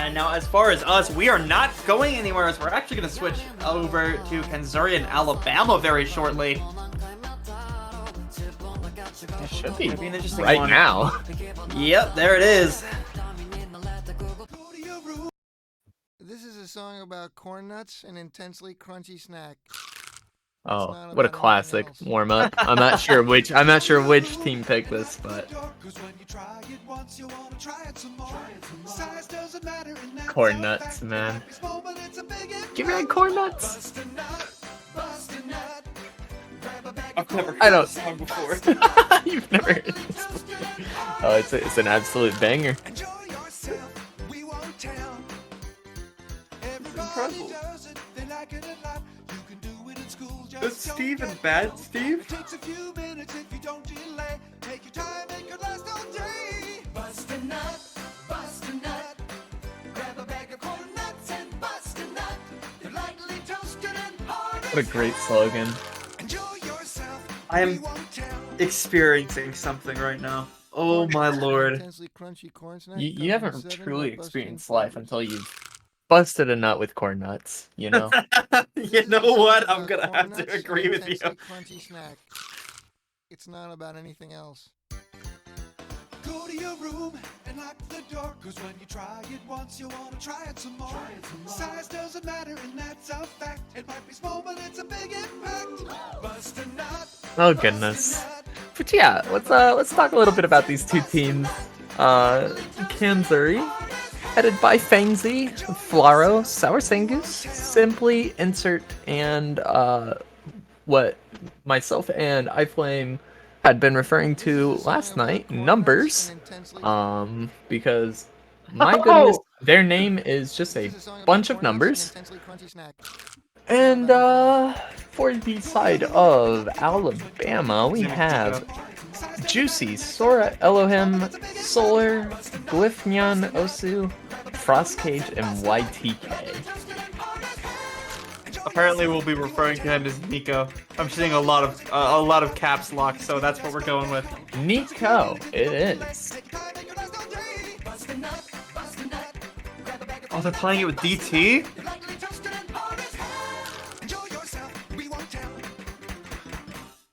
And now, as far as us, we are not going anywhere. As we're actually going to switch over to Kanssouri in Alabama very shortly. It should be It'll be an interesting right one. now. Yep, there it is. This is a song about corn nuts, an intensely crunchy snack. Oh, not what a about classic anything else. warm up. I'm not sure which team picked this, but corn nuts, man. Give me that corn nuts. I've never heard I don't- this song before. You've never heard this before. Oh, it's an absolute banger. Incredible. Good Steve and bad Steve? What a great slogan. I am experiencing something right now. Oh my lord. Intensely crunchy corn snack You comes in haven't 7 truly nut-busting experienced life flavors. until you've busted a nut with corn nuts, you know? You know what? I'm About gonna corn have nuts, to an agree with you. intensely crunchy snack. It's not about anything else. Go to your room and lock the door, cause when you try it once, you wanna try it some more. Size doesn't matter, and that's a fact. It might be small, but it's a big impact. Bust a nut. Oh goodness. But yeah, let's talk a little bit about these two teams. Kanssouri, headed by Fangzy, Flaro, Sour Sangus, Simply, Insert, and what myself and iFlame had been referring to last night, Numbers. Because my goodness, their name is just a bunch of numbers. And for the side of Alabama, we have Juicy, Sora, Elohim, Solar, Glyphnyan, Osu, Frostcage, and YTK. Apparently, we'll be referring to him as Nico. I'm seeing a lot of caps lock, so that's what we're going with. Nico, it is. Oh, they're playing it with DT?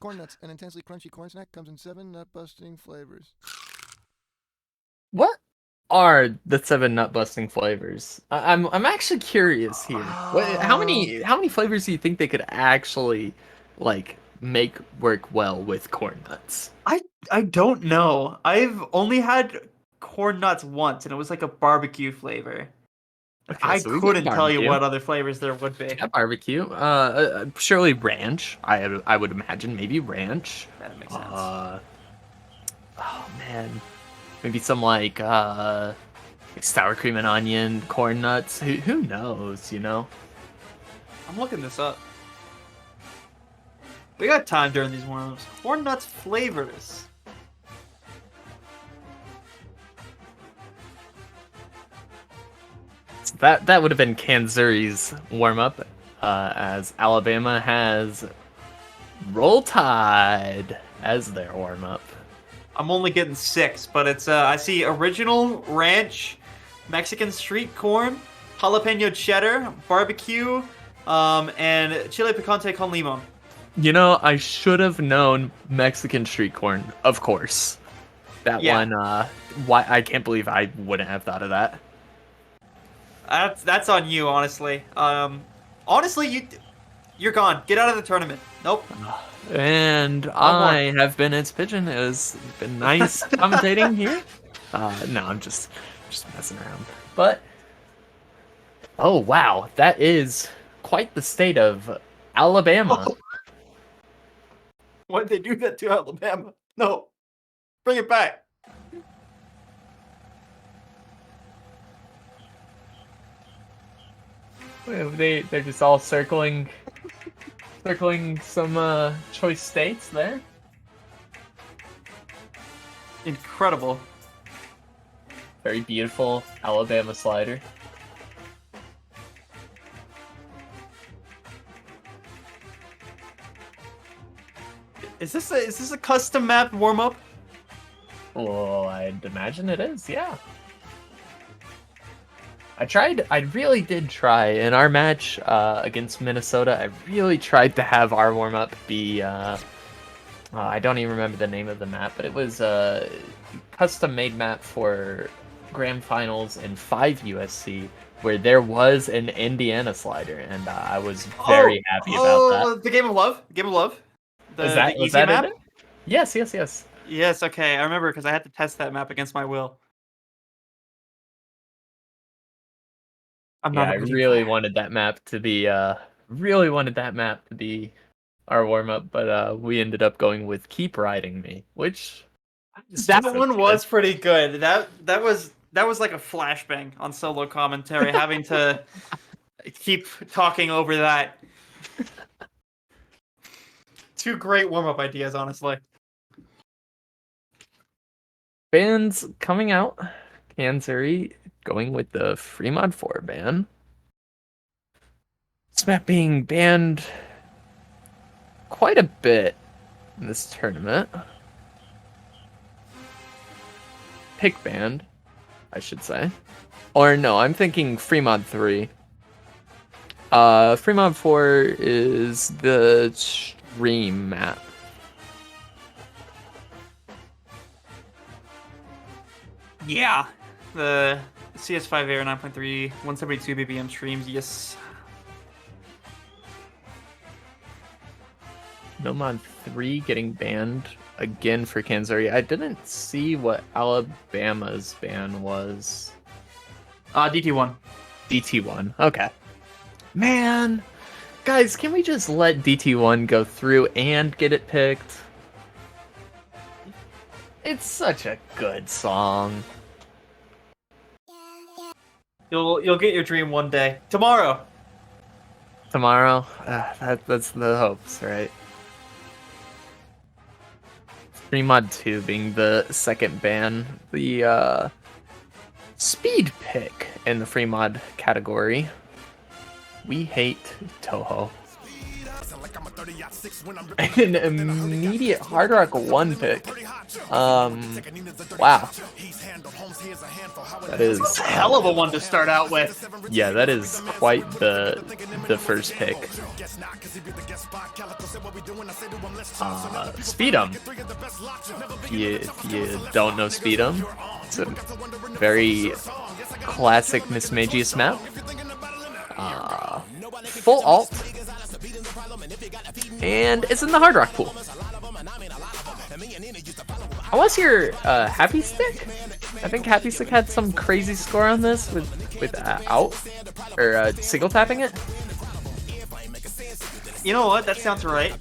Corn nuts, an intensely crunchy corn snack, comes in 7 nut-busting flavors. What are the 7 nut busting flavors? I'm actually curious here. How many flavors do you think they could actually like make work well with corn nuts? I don't know. I've only had corn nuts once, and it was like a barbecue flavor. Okay, I so we got couldn't tell you barbecue. what other flavors there would be. Yeah, barbecue. Surely ranch. I would imagine maybe ranch. That makes sense. Oh man, maybe some like sour cream and onion, corn nuts. Who knows? You know. I'm looking this up. We got time during these warm-ups. Corn nuts flavors. So that would have been Kanssouri's warm up, as Alabama has Roll Tide as their warm up. I'm only getting 6, but it's I see original ranch, Mexican street corn, jalapeno cheddar, barbecue, and chile picante con limon. You know, I should have known Mexican street corn, of course. That Yeah. one, why I can't believe I wouldn't have thought of that. That's on you, honestly. Honestly, you're gone. Get out of the tournament. Nope. And I have been its pigeon. It has been nice commentating here. No, I'm just messing around. But oh wow, that is quite the state of Alabama. Why'd they do that to Alabama? No. Bring it back. They're just all circling some choice states there. Incredible. Very beautiful Alabama slider. Is this a custom map warm up? Well, I'd imagine it is, yeah. I really did try in our match against Minnesota. I really tried to have our warm up be. I don't even remember the name of the map, but it was a custom made map for Grand Finals in 5 USC, where there was an Indiana slider, and I was very happy about that. The Game of Love. Game of Love. The Was easy that map. in it? Yes. Yes. Okay, I remember because I had to test that map against my will. I'm Yeah, not. I really wanted that map to be our warm up, but we ended up going with Keep Riding Me, which That one was pretty good. That was like a flashbang on solo commentary, having to keep talking over that. Two great warm-up ideas, honestly. Bands coming out. Kanssouri going with the Fremod 4 ban. This map being banned quite a bit in this tournament. Pick banned, I should say. Or no, I'm thinking Fremod 3. Fremod 4 is the stream map. Yeah, the CS5 Air 9.3 172 BPM streams. Yes. Nomad 3 getting banned again for Kanssouri. I didn't see what Alabama's ban was. DT1. DT1. Okay. Man, guys, can we just let DT1 go through and get it picked? It's such a good song. You'll get your dream one day. Tomorrow. Tomorrow? That's the hopes, right? Fremod 2 being the second ban. The speed pick in the Fremod category. We hate Toho. An immediate Hard Rock 1 pick. Wow. That is That's a hell of a one to start out with. Yeah, that is quite the first pick. Speed'em. If you don't know Speed'em, it's a very classic Mismagius map. Full alt. And it's in the Hard Rock pool. How was your Happy Stick? I think Happy Stick had some crazy score on this with out or single tapping it. You know what? That sounds right.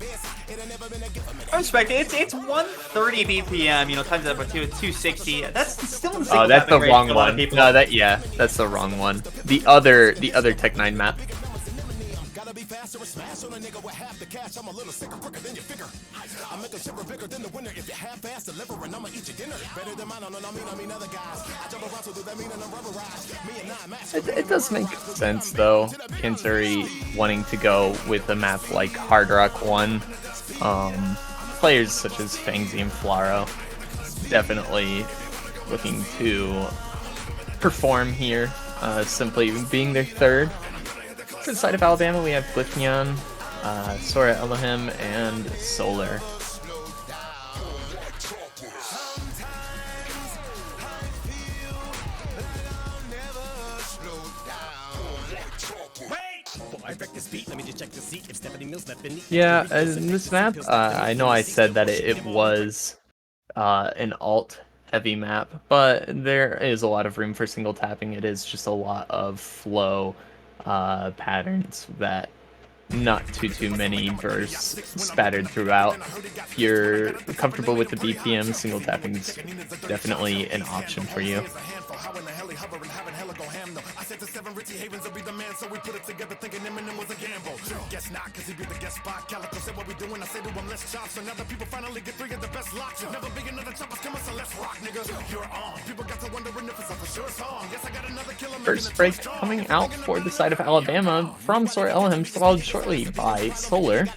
I respect it. It's 130 BPM. You know, times that by 260. That's still in single that's the tapping range wrong for a lot of one. people. No, that's the wrong one. The other Tech 9 map. It does make sense though. Kanssouri wanting to go with a map like Hard Rock 1. Players such as Fangzy and Flaro definitely looking to perform here, simply being their third. For the side of Alabama, we have Glyphneon, Sora Elohim, and Solar. Yeah, this map, I know I said that it was an alt-heavy map, but there is a lot of room for single tapping. It is just a lot of flow patterns that not too many bursts spattered throughout. If you're comfortable with the BPM, single tapping is definitely an option for you. First break coming out for the side of Alabama from Sora Elohim, followed shortly by Solar.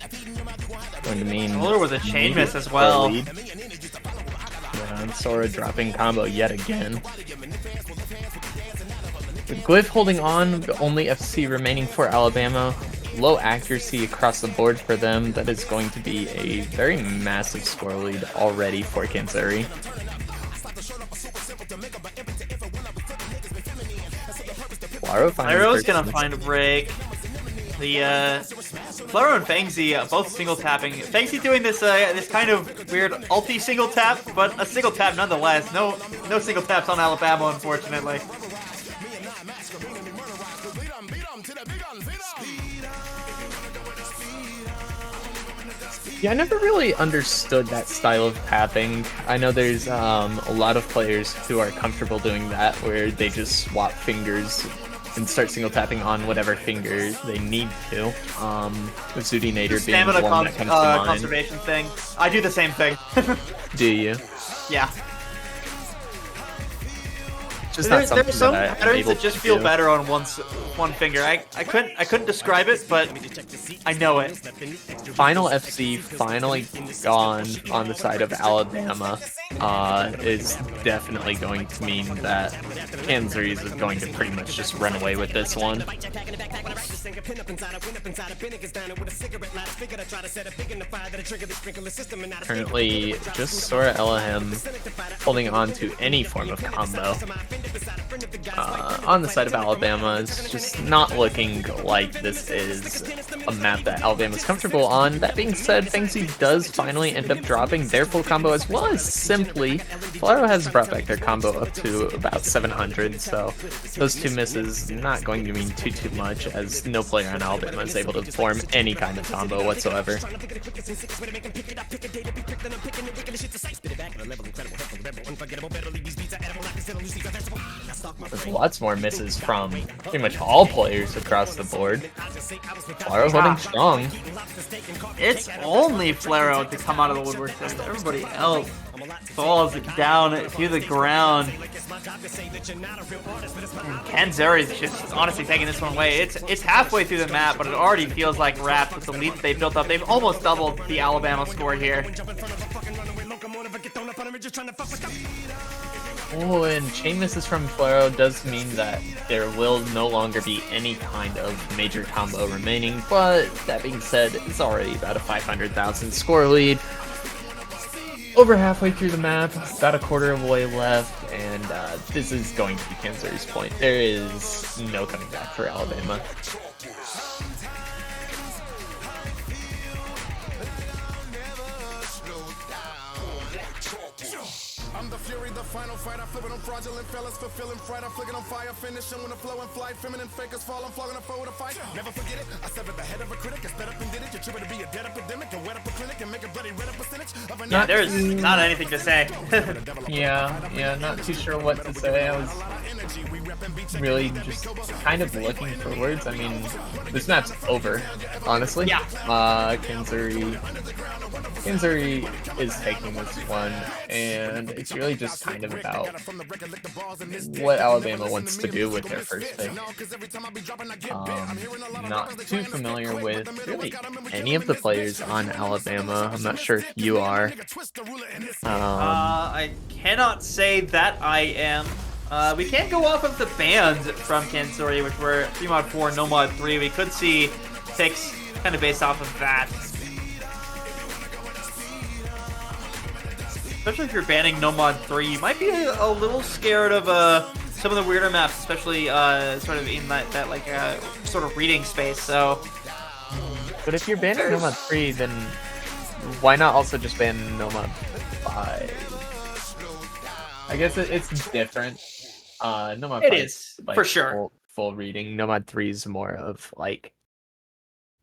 Going to mean Solar with a chain miss as well. Yeah, and Sora dropping combo yet again. With Glyph holding on, the only FC remaining for Alabama. Low accuracy across the board for them. That is going to be a very massive score lead already for Kanssouri. Flaro's gonna find a break. The Flaro and Fangsy both single tapping. Fangsy doing this this kind of weird ulti single tap, but a single tap nonetheless. No single taps on Alabama, unfortunately. Yeah, I never really understood that style of tapping. I know there's a lot of players who are comfortable doing that, where they just swap fingers and start single tapping on whatever finger they need to. Zudinator being one that comes to mind. Conservation thing. I do the same thing. Do you? Yeah. Just There's some that patterns that just feel better on one finger. I couldn't describe it, but I know it. Final FC finally gone on the side of Alabama is definitely going to mean that Kanssouri is going to pretty much just run away with this one. Currently, just Sora Elohim holding on to any form of combo. On the side of Alabama, it's just not looking like this is a map that Alabama's comfortable on. That being said, Fangsy does finally end up dropping their full combo as well as Simply. Flaro has brought back their combo up to about 700, so those two misses not going to mean too much, as no player on Alabama is able to form any kind of combo whatsoever. There's lots more misses from pretty much all players across the board. Flaro holding strong. It's only Flaro to come out of the woodwork. Everybody else falls down to the ground. Kanssouri is just honestly taking this one away. It's halfway through the map, but it already feels like wrapped with the lead that they built up. They've almost doubled the Alabama score here. Oh, and chain misses from Flaro does mean that there will no longer be any kind of major combo remaining, but that being said, it's already about a 500,000 score lead. Over halfway through the map, about a quarter of the way left, and this is going to be Kanssouri's point. There is no coming back for Alabama. I'm the fury, the final fight. I flip it on fraudulent fellas, fulfilling fright. I flick it on fire, finishing when the flow and flight. Feminine fakers fall, I'm flogging a foe with a fight. Never forget it. I severed the head of a critic, I sped up and did it. You're tripping to be a dead epidemic and wet up a clinic and make a bloody red up percentage of a Yeah, there's not anything to say. Yeah, not too sure what to say. I was really just kind of looking for words. I mean, this map's over, honestly. Yeah. Kanssouri is taking this one, and it's really just kind of about what Alabama wants to do with their first pick. Not too familiar with really any of the players on Alabama. I'm not sure if you are. I cannot say that I am. We can't go off of the bans from Kanssouri, which were 3 mod 4, no mod 3. We could see picks kind of based off of that. Especially if you're banning no mod 3, you might be a little scared of some of the weirder maps, especially sort of in that like sort of reading space. So, but if you're banning no mod 3, then why not also just ban no mod 5? I guess it's different. No mod 5 is like, for sure full reading. No mod 3 is more of like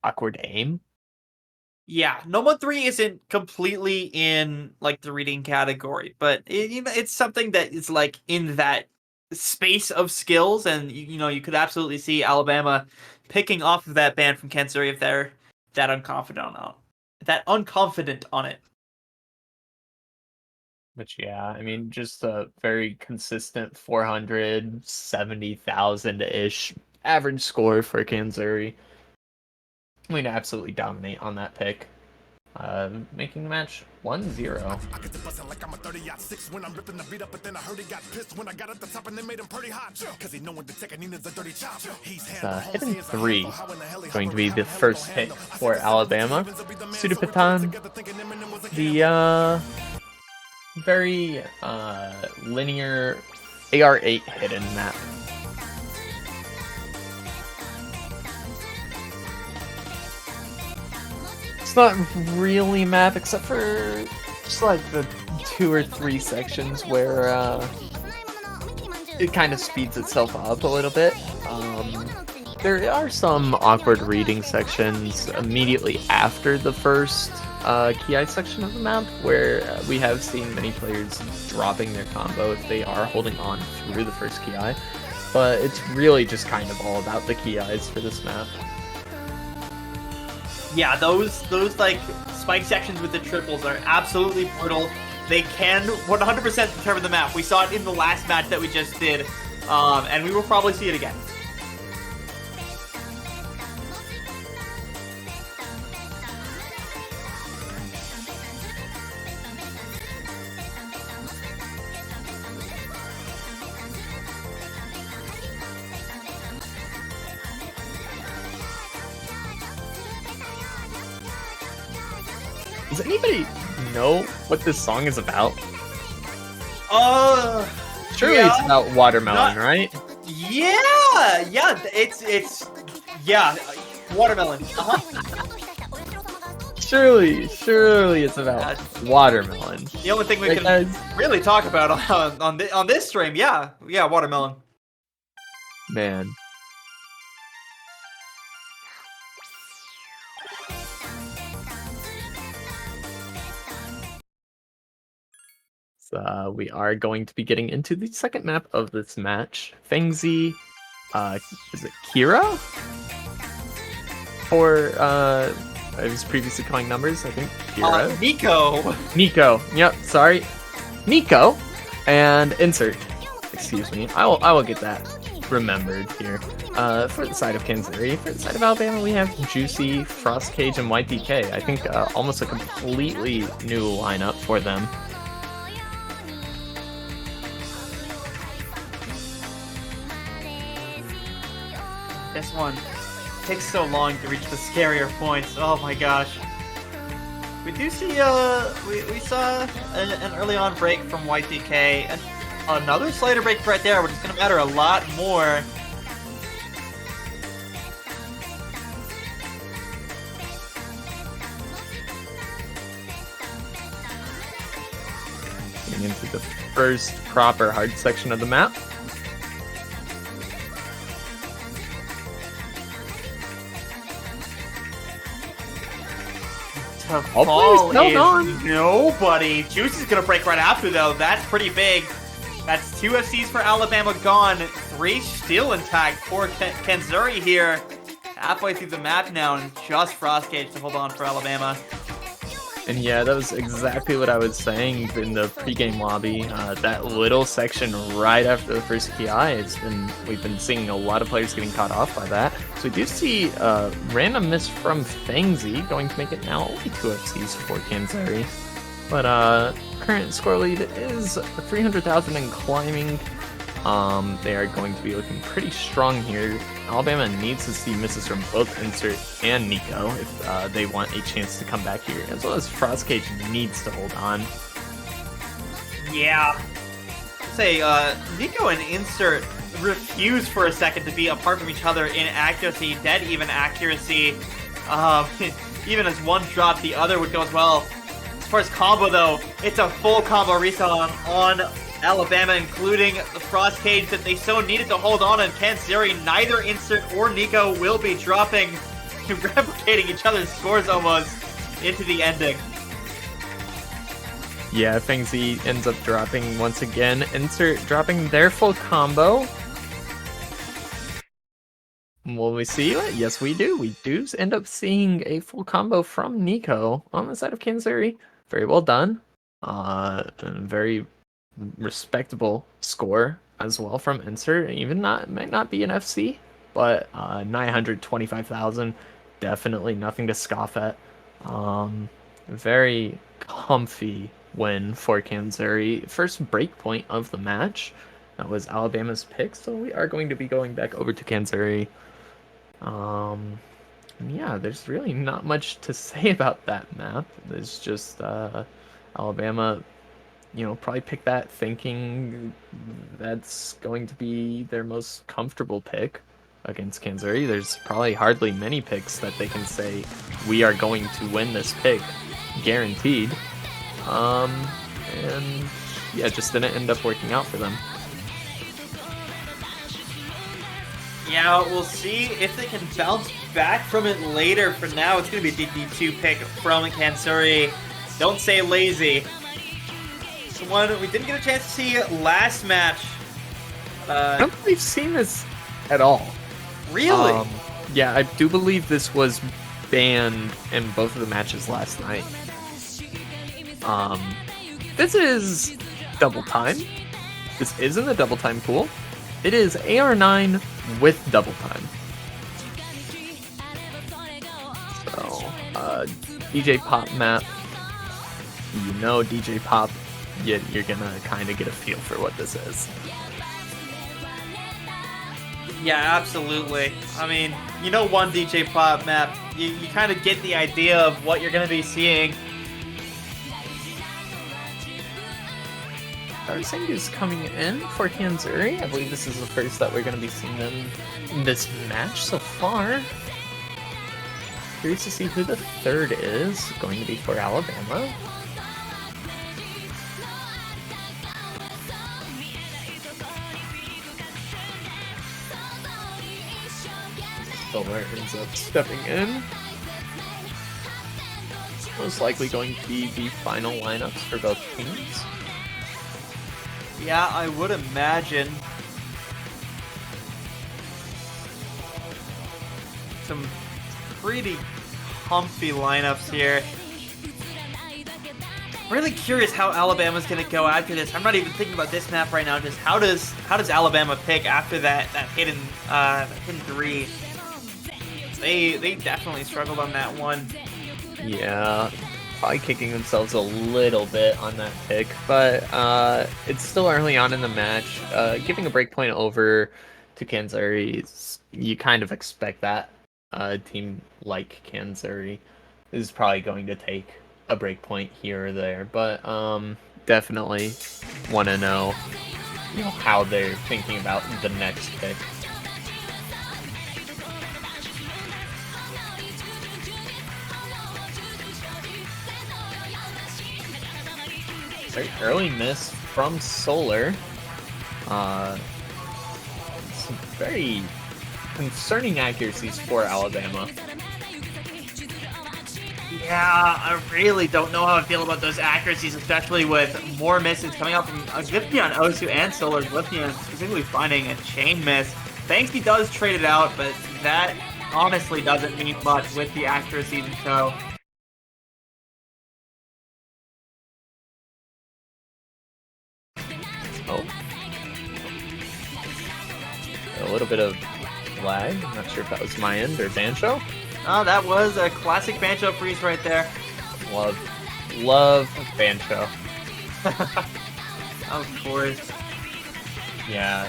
awkward aim. Yeah, no mod 3 isn't completely in like the reading category, but it's something that is like in that space of skills, and you could absolutely see Alabama picking off of that ban from Kanssouri if they're that unconfident on it. But yeah, I mean, just a very consistent 470,000-ish average score for Kanssouri. I'm going to absolutely dominate on that pick. making the match 1-0. I get to bustin' like I'm a 30-06 when I'm ripping the beat up, but then I heard he got pissed when I got at the top and they made him pretty hot. Cause he know when to take a Nina's a dirty chop. He's Hidden 3 going to be the first hit for Alabama. Sudapatan, the very linear AR8 hidden map. It's not really a map except for just like the 2 or 3 sections where it kind of speeds itself up a little bit. There are some awkward reading sections immediately after the first Ki section of the map where we have seen many players dropping their combo if they are holding on through the first Ki, but it's really just kind of all about the Kis for this map. Yeah, those like spike sections with the triples are absolutely brutal. They can 100% determine the map. We saw it in the last match that we just did, and we will probably see it again. Does anybody know what this song is about? Surely yeah, it's about watermelon, right? Yeah, it's watermelon. Surely it's about watermelon. The only thing we can Because- really talk about on this stream, yeah, watermelon. Man. So we are going to be getting into the second map of this match. Fengzi, is it Kira? Or I was previously calling numbers, I think Kira. Nico. Yep, sorry. Nico and Insert. Excuse me. I will get that remembered here. For the side of Kanssouri, for the side of Alabama, we have Juicy, Frost Cage, and YPK. I think almost a completely new lineup for them. This one takes so long to reach the scarier points. Oh my gosh. We do see we saw an early on break from YTK and another slider break right there, which is gonna matter a lot more. Getting into the first proper hard section of the map. All players held on. Nobody. Juice is gonna break right after though. That's pretty big. That's 2 FCs for Alabama gone. 3 still intact for Kanssouri here. Halfway through the map now, and just Frost Cage to hold on for Alabama. And yeah, that was exactly what I was saying in the pregame lobby. That little section right after the first KI, we've been seeing a lot of players getting caught off by that. So we do see a random miss from Fengzi, going to make it now only 2 FCs for Kanssouri. But current score lead is 300,000 and climbing. They are going to be looking pretty strong here. Alabama needs to see misses from both Insert and Nico if they want a chance to come back here, as well as Frost Cage needs to hold on. Yeah. Say, Nico and Insert refuse for a second to be apart from each other in accuracy, dead even accuracy. Even as one dropped, the other would go as well. As far as combo though, it's a full combo reset on Alabama, including the Frost Cage that they so needed to hold on, and Kanssouri, neither Insert or Nico will be dropping, replicating each other's scores almost into the ending. Yeah, Fengzi ends up dropping once again. Insert dropping their full combo. Will we see it? Yes, we do. We do end up seeing a full combo from Nico on the side of Kanssouri. Very well done. Very respectable score as well from Insert. Even might not be an FC, but 925,000, definitely nothing to scoff at. Very comfy win for Kanssouri. First break point of the match. That was Alabama's pick, so we are going to be going back over to Kanssouri. Yeah, there's really not much to say about that map. There's just Alabama, probably picked that thinking that's going to be their most comfortable pick against Kanssouri. There's probably hardly many picks that they can say we are going to win this pick, guaranteed. And yeah, it just didn't end up working out for them. Yeah, we'll see if they can bounce back from it later. For now, it's going to be a DD2 pick from Kanssouri. Don't say lazy. It's the one we didn't get a chance to see last match. I don't think we've seen this at all. Really? Yeah, I do believe this was banned in both of the matches last night. This is double time. This isn't a double time pool. It is AR9 with double time. So, DJ Pop map. DJ Pop, you're gonna kind of get a feel for what this is. Yeah, absolutely. I mean, one DJ Pop map, you kind of get the idea of what you're going to be seeing. Karsing is coming in for Kanssouri. I believe this is the first that we're going to be seeing them in this match so far. Curious to see who the third is going to be for Alabama. Solar ends up stepping in. Most likely going to be the final lineups for both teams. Yeah, I would imagine. Some pretty comfy lineups here. Really curious how Alabama's going to go after this. I'm not even thinking about this map right now. Just how does Alabama pick after that hidden three? They definitely struggled on that one. Yeah, probably kicking themselves a little bit on that pick, but it's still early on in the match. Giving a breakpoint over to Kanssouri, you kind of expect that. A team like Kanssouri is probably going to take a breakpoint here or there, but definitely want to know, how they're thinking about the next pick. Very early miss from Solar. Some very concerning accuracies for Alabama. Yeah, I really don't know how I feel about those accuracies, especially with more misses coming out from Glyphion, Osu, and Solar. Glyphion specifically finding a chain miss. Banksy does trade it out, but that honestly doesn't mean much with the accuracies in tow. Oh. A little bit of lag. I'm not sure if that was my end or Bancho. Oh, that was a classic Bancho freeze right there. Love Bancho. Of course. Yeah,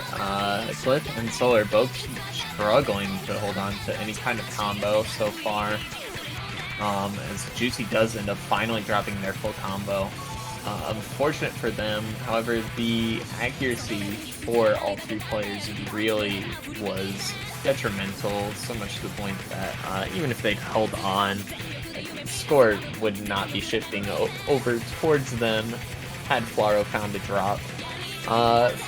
Cliff and Solar both struggling to hold on to any kind of combo so far. As Juicy does end up finally dropping their full combo. Unfortunate for them, however, the accuracy for all three players really was detrimental, so much to the point that even if they'd held on, the score would not be shifting over towards them had Flaro found a drop.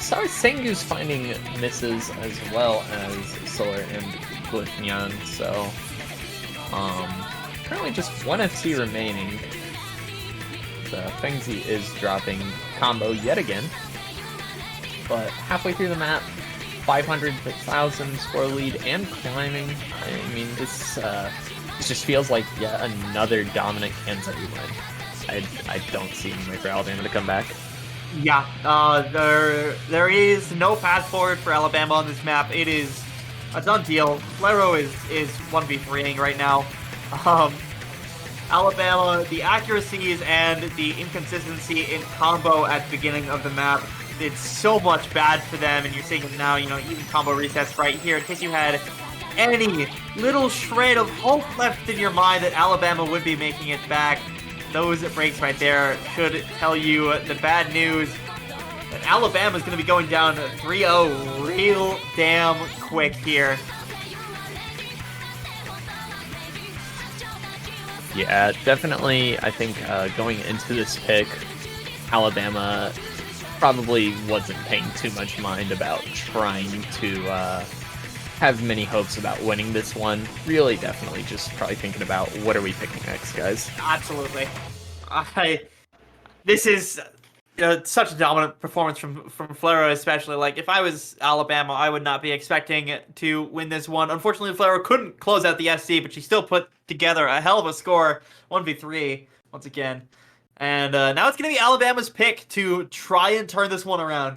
Sorry, Sengu's finding misses as well as Solar and Glyphion, so currently just one FC remaining. Fengzi is dropping combo yet again, but halfway through the map, 500,000 score lead and climbing. I mean, this just feels like yet another dominant Kanssouri win. I don't see any way for Alabama to come back. Yeah, there is no path forward for Alabama on this map. It is a done deal. Flaro is 1v3ing right now. Alabama, the accuracies and the inconsistency in combo at the beginning of the map did so much bad for them, and you're seeing it now, even combo resets right here, in case you had any little shred of hope left in your mind that Alabama would be making it back. Those breaks right there should tell you the bad news that Alabama's going to be going down 3-0 real damn quick here. Yeah, definitely. I think going into this pick, Alabama probably wasn't paying too much mind about trying to have many hopes about winning this one. Really, definitely just probably thinking about what are we picking next, guys. Absolutely. This is such a dominant performance from Flero, especially. Like, if I was Alabama, I would not be expecting to win this one. Unfortunately, Flero couldn't close out the SC, but she still put together a hell of a score, 1v3 once again. And now it's going to be Alabama's pick to try and turn this one around.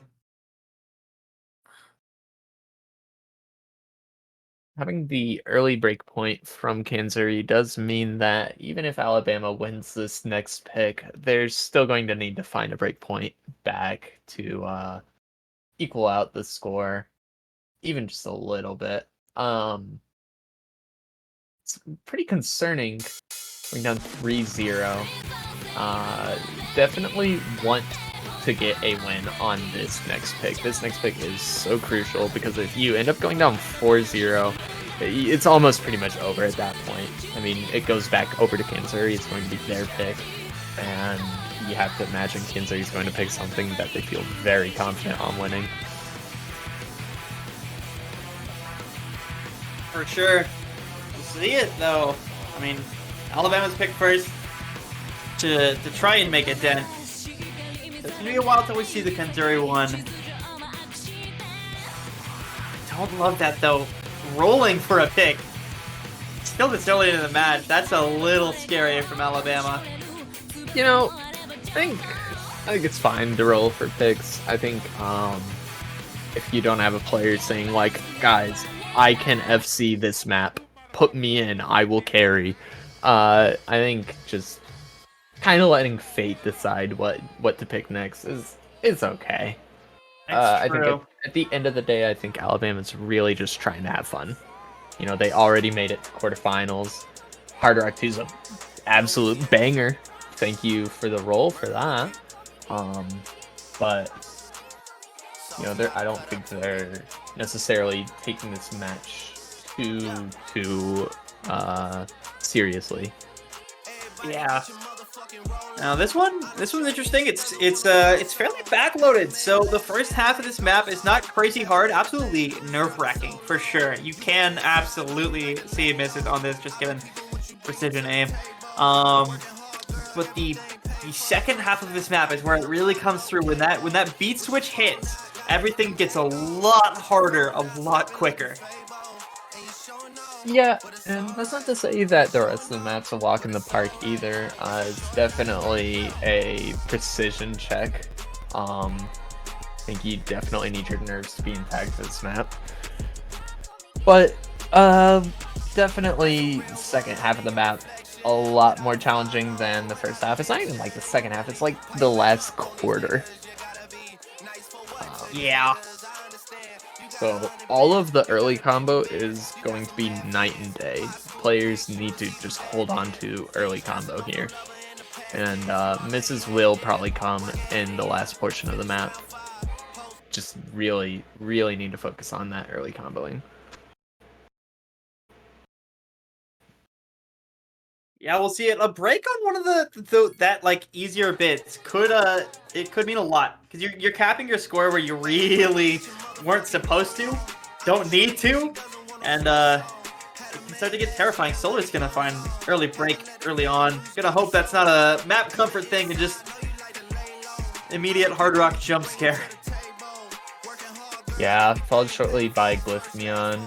Having the early break point from Kanssouri does mean that even if Alabama wins this next pick, they're still going to need to find a break point back to equal out the score, even just a little bit. It's pretty concerning going down 3-0. Definitely want to get a win on this next pick. This next pick is so crucial because if you end up going down 4-0, it's almost pretty much over at that point. I mean, it goes back over to Kanssouri. It's going to be their pick, and you have to imagine Kanssouri is going to pick something that they feel very confident on winning. For sure. We'll see it, though. I mean, Alabama's picked first to try and make a dent. It's going to be a while till we see the Kanssouri one. Don't love that, though. Rolling for a pick. Still this early into the match. That's a little scary from Alabama. You know, I think it's fine to roll for picks. I think if you don't have a player saying, like, guys, I can FC this map, put me in, I will carry. I think just kind of letting fate decide what to pick next is okay. I think at the end of the day, I think Alabama's really just trying to have fun. You know, they already made it to quarterfinals. Hard Rock 2's an absolute banger. Thank you for the roll for that. But you know, I don't think they're necessarily taking this match too seriously. Yeah. Now this one's interesting. It's fairly backloaded. So the first half of this map is not crazy hard. Absolutely nerve-wracking for sure. You can absolutely see misses on this just given precision aim. But the second half of this map is where it really comes through. When that beat switch hits, everything gets a lot harder, a lot quicker. Yeah, and that's not to say that the rest of the map's a walk in the park either. It's definitely a precision check. I think you definitely need your nerves to be intact for this map. But definitely second half of the map a lot more challenging than the first half. It's not even like the second half, it's like the last quarter. Yeah. So all of the early combo is going to be night and day. Players need to just hold on to early combo here. And misses will probably come in the last portion of the map. Just really, really need to focus on that early comboing. Yeah, we'll see it. A break on one of that like easier bits could mean a lot because you're capping your score where you really weren't supposed to, don't need to, and it can start to get terrifying. Solar's gonna find early break early on. Gonna hope that's not a map comfort thing and just immediate Hard Rock jump scare. Yeah, followed shortly by Glyph Neon.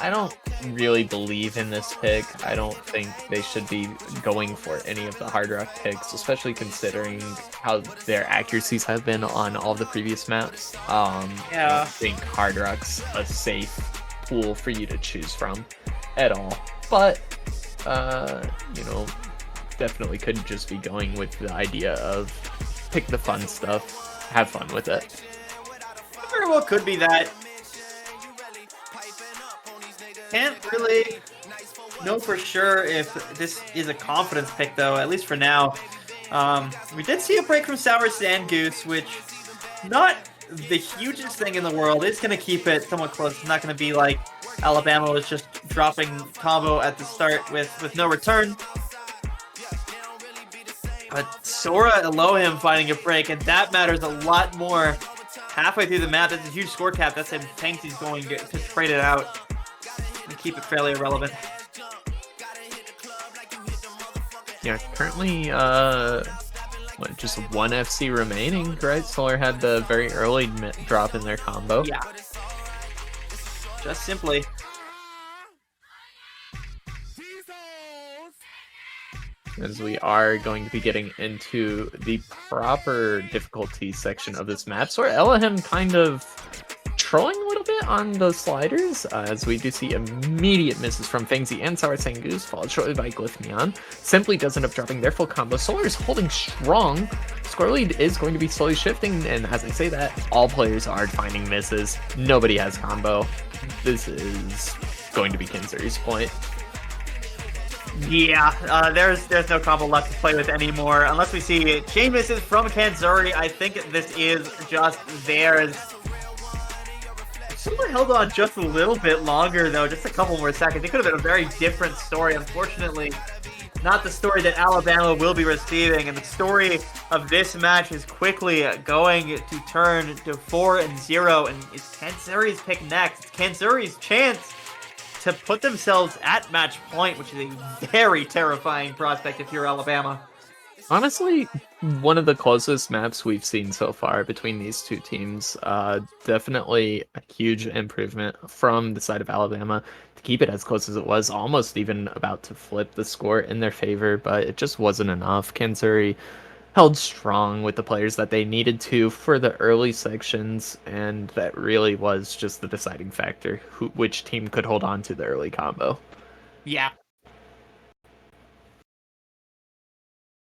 I don't really believe in this pick. I don't think they should be going for any of the Hard Rock picks, especially considering how their accuracies have been on all the previous maps. I don't think Hard Rock's a safe pool for you to choose from at all. But, you know, definitely could just be going with the idea of pick the fun stuff, have fun with it. Very well could be that. Can't really know for sure if this is a confidence pick, though, at least for now. We did see a break from Sour Sand Goose, which not the hugest thing in the world. It's going to keep it somewhat close. It's not going to be like Alabama was just dropping combo at the start with no return. But Sora Elohim finding a break, and that matters a lot more. Halfway through the map, that's a huge score cap. That's him. Tanksy's going to trade it out and keep it fairly irrelevant. Yeah, currently, just one FC remaining, right? Solar had the very early drop in their combo. Yeah. Just simply. As we are going to be getting into the proper difficulty section of this map. So Elohim kind of trolling a little bit on the sliders, as we do see immediate misses from Fangzy and Sour Sangoose, followed shortly by Glyphneon. Simply does end up dropping their full combo. Solar is holding strong. Score lead is going to be slowly shifting, and as I say that, all players are finding misses. Nobody has combo. This is going to be Kanssouri's point. Yeah, there's no combo left to play with anymore. Unless we see chain misses from Kanssouri, I think this is just theirs. Someone held on just a little bit longer, though, just a couple more seconds. It could have been a very different story. Unfortunately, not the story that Alabama will be receiving, and the story of this match is quickly going to turn to 4-0, and it's Kanssouri's pick next. It's Kanssouri's chance to put themselves at match point, which is a very terrifying prospect if you're Alabama. Honestly, one of the closest maps we've seen so far between these two teams. Definitely a huge improvement from the side of Alabama to keep it as close as it was, almost even about to flip the score in their favor, but it just wasn't enough. Kanssouri held strong with the players that they needed to for the early sections, and that really was just the deciding factor, which team could hold on to the early combo. Yeah.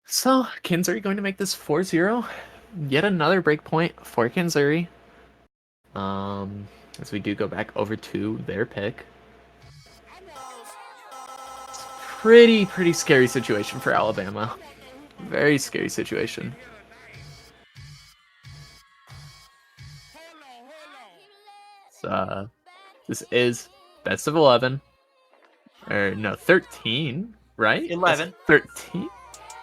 So, Kanssouri going to make this 4-0. Yet another breakpoint for Kanssouri. As we do go back over to their pick. It's pretty scary situation for Alabama. Very scary situation. So, this is best of 11. Or, no, 13, right? 11. 13?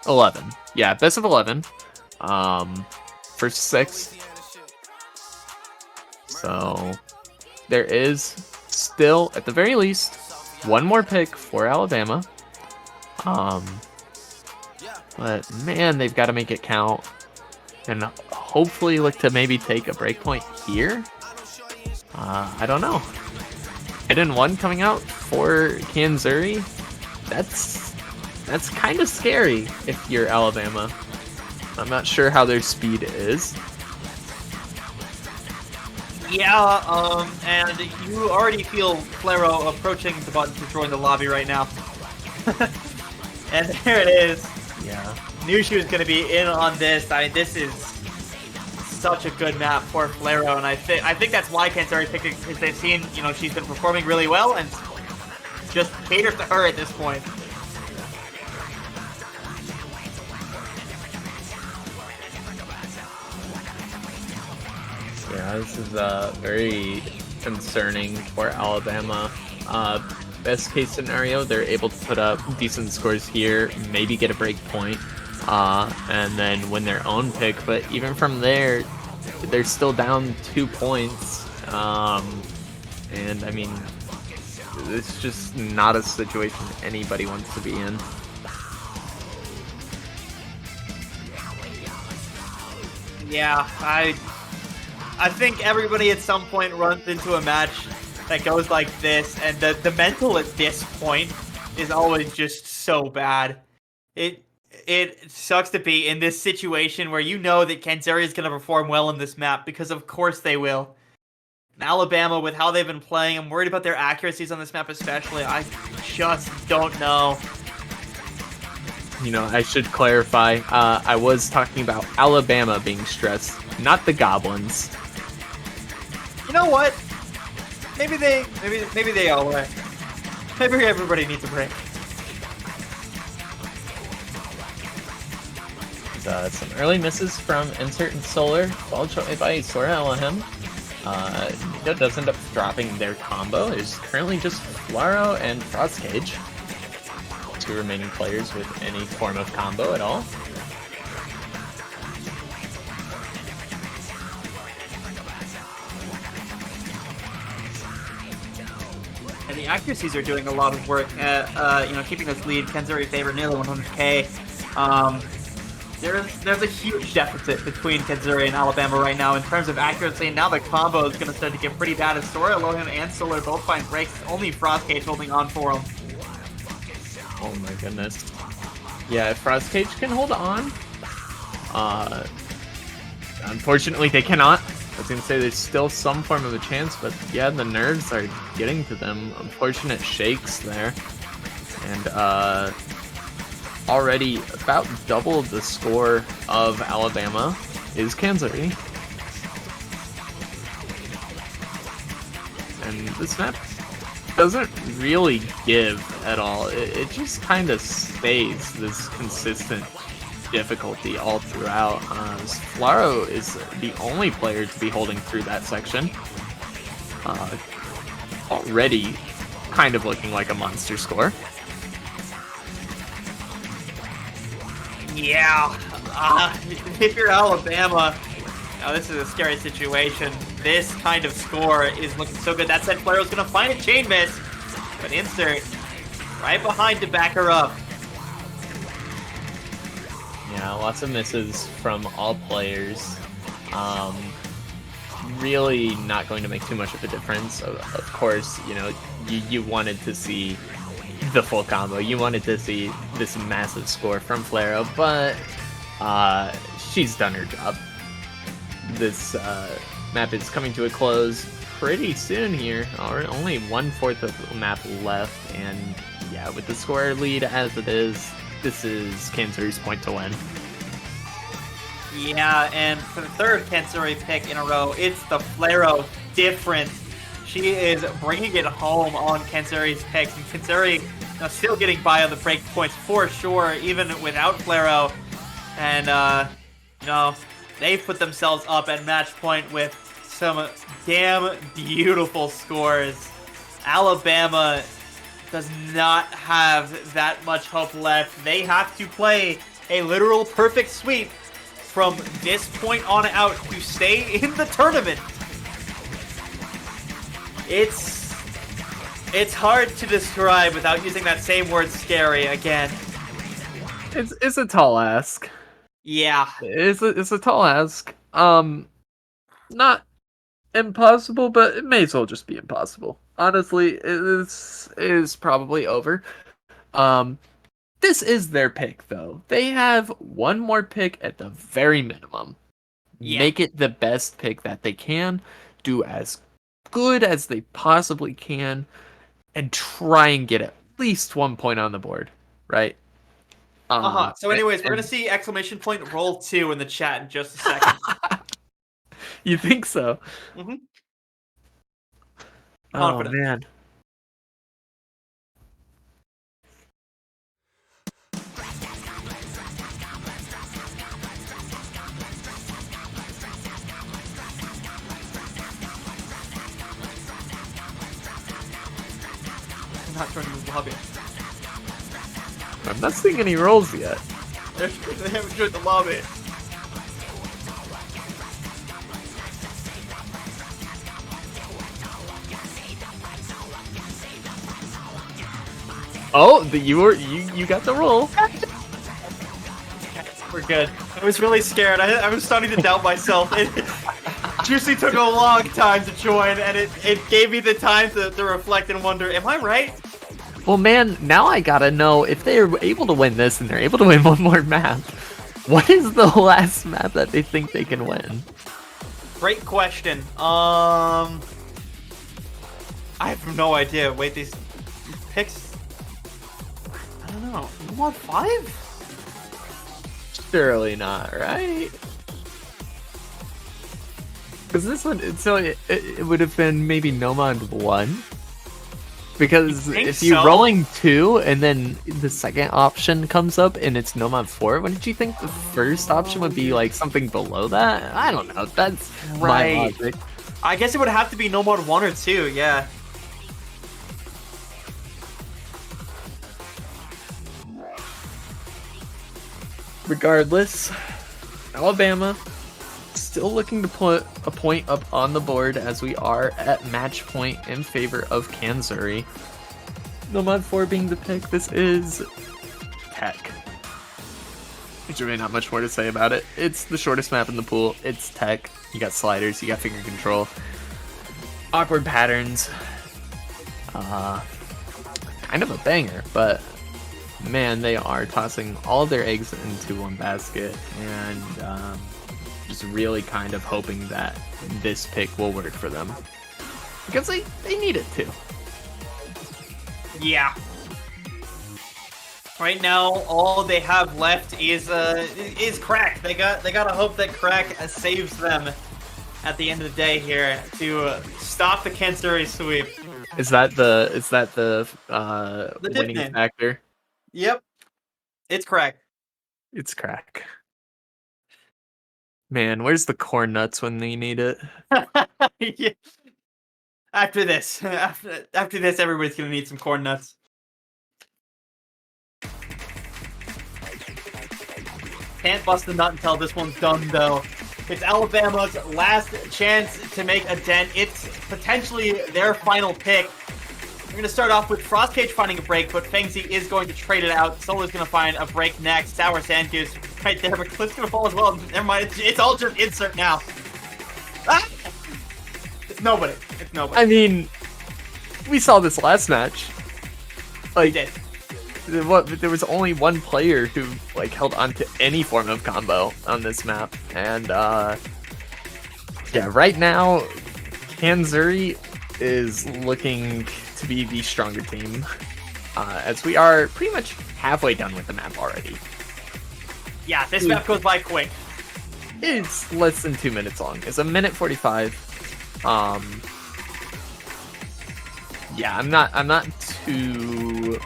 11. Yeah, best of 11. First 6. So, there is still, at the very least, one more pick for Alabama. But man, they've got to make it count, and hopefully look to maybe take a breakpoint here. I don't know. Hidden 1 coming out for Kanssouri. That's kind of scary if you're Alabama. I'm not sure how their speed is. Yeah, and you already feel Flero approaching the button to join the lobby right now. And there it is. Yeah. Knew she was going to be in on this. I mean, this is such a good map for Flero, and I think that's why Kanssouri picked it, because they've seen, she's been performing really well, and just cater to her at this point. Yeah, this is very concerning for Alabama. Best case scenario, they're able to put up decent scores here, maybe get a break point, and then win their own pick. But even from there, they're still down 2 points. And I mean, it's just not a situation anybody wants to be in. Yeah, I think everybody at some point runs into a match that goes like this, and the mental at this point is always just so bad. It sucks to be in this situation where you know that Kanssouri is going to perform well in this map, because of course they will. And Alabama, with how they've been playing, I'm worried about their accuracies on this map especially. I just don't know. I should clarify. I was talking about Alabama being stressed, not the Goblins. You know what? Maybe they all are. Maybe everybody needs a break. Some early misses from Insert and Solar, followed shortly by Sora Elohim. Nito does end up dropping their combo. It's currently just Flaro and Frost Cage. 2 remaining players with any form of combo at all. And the accuracies are doing a lot of work at, keeping this lead. Kanssouri favored nearly 100k. There's a huge deficit between Kanssouri and Alabama right now in terms of accuracy, and now the combo is going to start to get pretty bad as Sora, Elohim, and Solar both find breaks. Only Frost Cage holding on for them. Oh my goodness. Yeah, if Frost Cage can hold on. Unfortunately, they cannot. I was going to say there's still some form of a chance, but yeah, the nerves are getting to them. Unfortunate shakes there. And already about double the score of Alabama is Kanssouri. And this map doesn't really give at all. It just kind of stays this consistent difficulty all throughout. Flaro is the only player to be holding through that section. Already kind of looking like a monster score. Yeah, if you're Alabama, this is a scary situation. This kind of score is looking so good. That said, Flaro's going to find a chain miss, but Insert right behind to back her up. Yeah, lots of misses from all players. Really not going to make too much of a difference. Of course, you wanted to see the full combo. You wanted to see this massive score from Flaro, but she's done her job. This map is coming to a close pretty soon here. Only 1/4 of the map left, and yeah, with the score lead as it is, this is Kanssouri's point to win. Yeah, and for the third Kanssouri pick in a row, it's the Flaro difference. She is bringing it home on Kanssouri's picks, and Kanssouri still getting by on the break points for sure, even without Flaro. And, they've put themselves up at match point with some damn beautiful scores. Alabama does not have that much hope left. They have to play a literal perfect sweep from this point on out to stay in the tournament. It's hard to describe without using that same word, scary, again. It's a tall ask. Yeah. It's a tall ask. Not impossible, but it may as well just be impossible. Honestly, it is probably over. This is their pick, though. They have one more pick at the very minimum. Yeah. Make it the best pick that they can. Do as good as they possibly can. And try and get at least 1 point on the board, right? So anyways, we're going to see exclamation point roll 2 in the chat in just a second. You think so? Mm-hmm. Oh, man. I'm not trying to move the lobby. I'm not seeing any rolls yet. They haven't joined the lobby. Oh, you got the roll. We're good. I was really scared. I was starting to doubt myself. Juicy took a long time to join, and it gave me the time to reflect and wonder, am I right? Well, man, now I gotta know if they're able to win this and they're able to win one more map. What is the last map that they think they can win? Great question. I have no idea. Wait, these picks... I don't know. You want 5? Surely not, right? Because this one, so it would have been maybe Nomad 1. Because if you're rolling 2 and then the second option comes up and it's Nomad 4, wouldn't you think the first option would be like something below that? I don't know. That's my logic. I guess it would have to be Nomad 1 or 2, yeah. Regardless, Alabama still looking to put a point up on the board as we are at match point in favor of Kanssouri. Nomad 4 being the pick. This is Tech. There's really not much more to say about it. It's the shortest map in the pool. It's Tech. You got sliders, you got finger control, awkward patterns. Kind of a banger, but man, they are tossing all their eggs into one basket and just really kind of hoping that this pick will work for them. Because they need it to. Yeah. Right now, all they have left is Crack. They gotta hope that Crack saves them at the end of the day here to stop the Kanssouri sweep. Is that the winning nickname. factor? Yep. It's Crack. It's Crack. Man, where's the corn nuts when they need it? Yeah. After this, everybody's gonna need some corn nuts. Can't bust the nut until this one's done, though. It's Alabama's last chance to make a dent. It's potentially their final pick. We're going to start off with Frostcage finding a break, but Fengsy is going to trade it out. Solo's going to find a break next. Sour Sand Goose right there, but Cliff's going to fall as well. Never mind, it's all just insert now. Ah! It's nobody. It's nobody. I mean, we saw this last match. Like, did. There was only one player who held on to any form of combo on this map, and yeah, right now Kanssouri is looking to be the stronger team, as we are pretty much halfway done with the map already. Yeah, this map goes by quick. It's less than 2 minutes long. It's 1:45. Yeah, I'm not too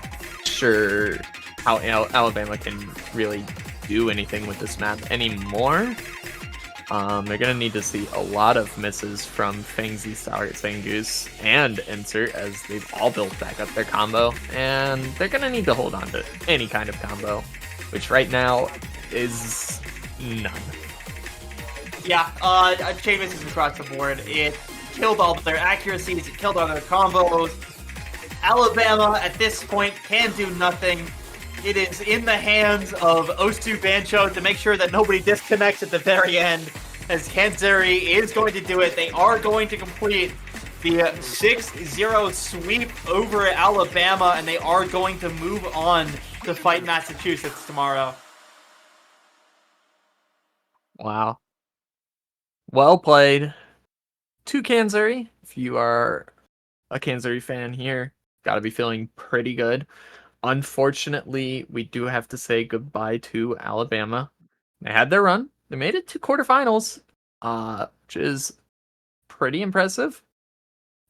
sure how Alabama can really do anything with this map anymore. They're gonna need to see a lot of misses from Fengsy, Sour Goose, and Insert, as they've all built back up their combo, and they're gonna need to hold on to any kind of combo, which right now is none. Yeah, chain misses across the board. It killed all their accuracies, it killed all their combos. Alabama, at this point, can do nothing. It is in the hands of Ostu Bancho to make sure that nobody disconnects at the very end, as Kanssouri is going to do it. They are going to complete the 6-0 sweep over Alabama, and they are going to move on to fight Massachusetts tomorrow. Wow. Well played to Kanssouri. If you are a Kanssouri fan here, gotta be feeling pretty good. Unfortunately, we do have to say goodbye to Alabama. They had their run. They made it to quarterfinals, which is pretty impressive.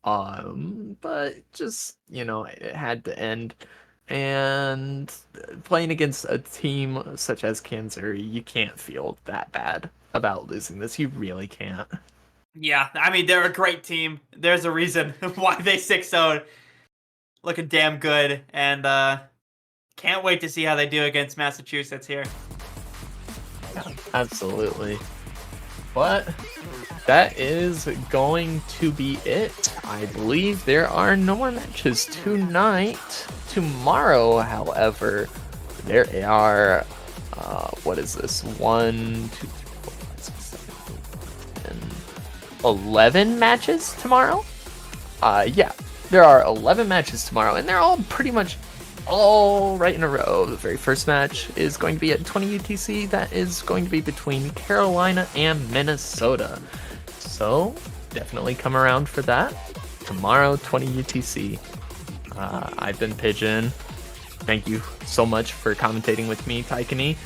But just, it had to end. And playing against a team such as Kanssouri, you can't feel that bad about losing this. You really can't. Yeah, I mean, they're a great team. There's a reason why they 6-0'd. Looking damn good, and can't wait to see how they do against Massachusetts here. Yeah, absolutely. But that is going to be it. I believe there are no more matches tonight. Tomorrow, however, there are, what is this? 1, 2, 3, 4, 5, 6, 7, 8, 9, 10, 11 matches tomorrow? Yeah. There are 11 matches tomorrow, and they're all pretty much all right in a row. The very first match is going to be at 20 UTC. That is going to be between Carolina and Minnesota. So definitely come around for that. Tomorrow, 20 UTC. I've been Pigeon. Thank you so much for commentating with me, Taikani.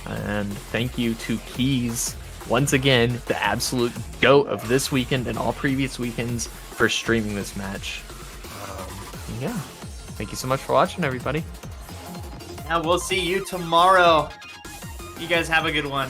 And thank you to Keys, once again, the absolute GOAT of this weekend and all previous weekends, for streaming this match. Yeah. Thank you so much for watching, everybody. And we'll see you tomorrow. You guys have a good one.